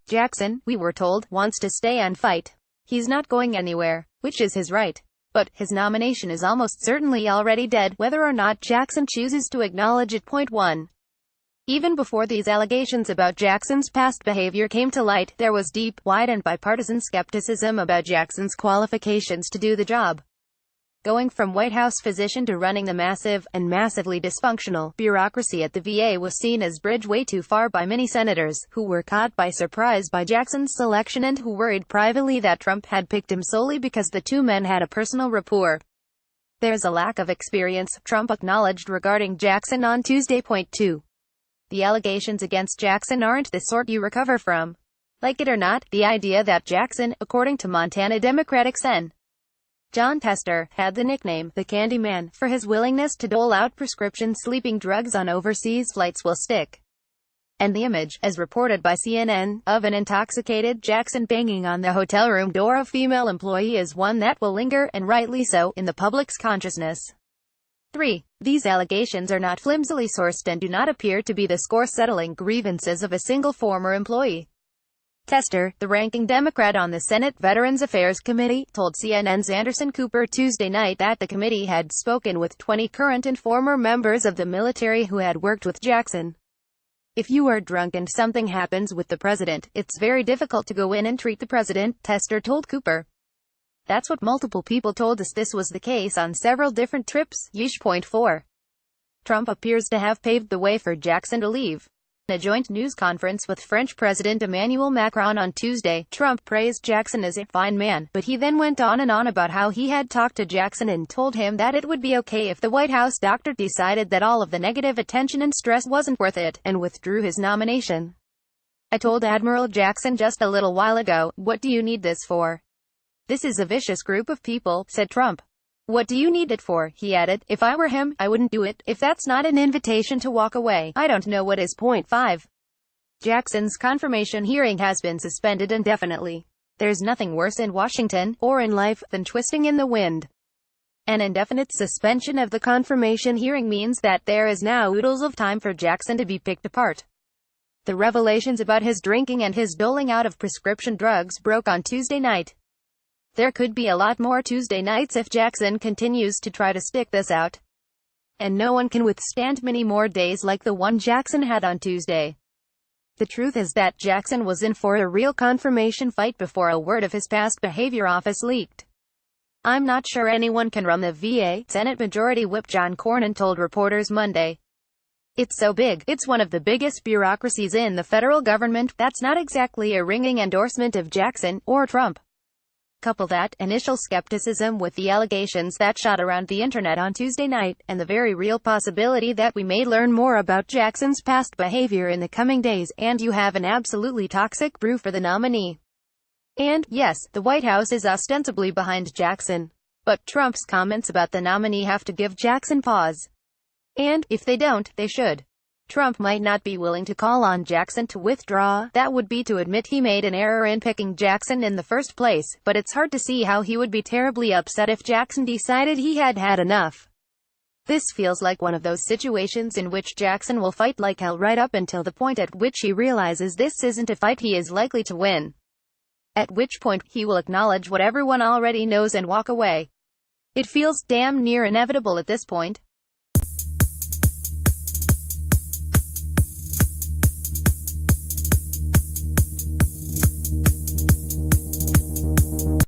Jackson, we were told, wants to stay and fight. He's not going anywhere, which is his right. But his nomination is almost certainly already dead, whether or not Jackson chooses to acknowledge it. Point 1. Even before these allegations about Jackson's past behavior came to light, there was deep, wide and bipartisan skepticism about Jackson's qualifications to do the job. Going from White House physician to running the massive, and massively dysfunctional, bureaucracy at the VA was seen as bridge way too far by many senators, who were caught by surprise by Jackson's selection and who worried privately that Trump had picked him solely because the two men had a personal rapport. There's a lack of experience, Trump acknowledged regarding Jackson on Tuesday. Point 2. The allegations against Jackson aren't the sort you recover from. Like it or not, the idea that Jackson, according to Montana Democratic Sen, Jon Tester, had the nickname, the Candyman, for his willingness to dole out prescription sleeping drugs on overseas flights will stick. And the image, as reported by CNN, of an intoxicated Jackson banging on the hotel room door of female employee is one that will linger, and rightly so, in the public's consciousness. 3. These allegations are not flimsily sourced and do not appear to be the score-settling grievances of a single former employee. Tester, the ranking Democrat on the Senate Veterans Affairs Committee, told CNN's Anderson Cooper Tuesday night that the committee had spoken with 20 current and former members of the military who had worked with Jackson. If you are drunk and something happens with the president, it's very difficult to go in and treat the president, Tester told Cooper. That's what multiple people told us. This was the case on several different trips. Yeesh. Point 4. Trump appears to have paved the way for Jackson to leave. In a joint news conference with French President Emmanuel Macron on Tuesday, Trump praised Jackson as a fine man, but he then went on and on about how he had talked to Jackson and told him that it would be okay if the White House doctor decided that all of the negative attention and stress wasn't worth it, and withdrew his nomination. I told Admiral Jackson just a little while ago, what do you need this for? This is a vicious group of people, said Trump. What do you need it for? He added. If I were him, I wouldn't do it. If that's not an invitation to walk away, I don't know what is. Point 5. Jackson's confirmation hearing has been suspended indefinitely. There's nothing worse in Washington, or in life, than twisting in the wind. An indefinite suspension of the confirmation hearing means that there is now oodles of time for Jackson to be picked apart. The revelations about his drinking and his doling out of prescription drugs broke on Tuesday night. There could be a lot more Tuesday nights if Jackson continues to try to stick this out. And no one can withstand many more days like the one Jackson had on Tuesday. The truth is that Jackson was in for a real confirmation fight before a word of his past behavior office leaked. I'm not sure anyone can run the VA, Senate Majority Whip John Cornyn told reporters Monday. It's so big, it's one of the biggest bureaucracies in the federal government. That's not exactly a ringing endorsement of Jackson, or Trump. Couple that initial skepticism with the allegations that shot around the internet on Tuesday night, and the very real possibility that we may learn more about Jackson's past behavior in the coming days, and you have an absolutely toxic brew for the nominee. And, yes, the White House is ostensibly behind Jackson. But Trump's comments about the nominee have to give Jackson pause. And, if they don't, they should. Trump might not be willing to call on Jackson to withdraw. That would be to admit he made an error in picking Jackson in the first place, but it's hard to see how he would be terribly upset if Jackson decided he had had enough. This feels like one of those situations in which Jackson will fight like hell right up until the point at which he realizes this isn't a fight he is likely to win. At which point, he will acknowledge what everyone already knows and walk away. It feels damn near inevitable at this point.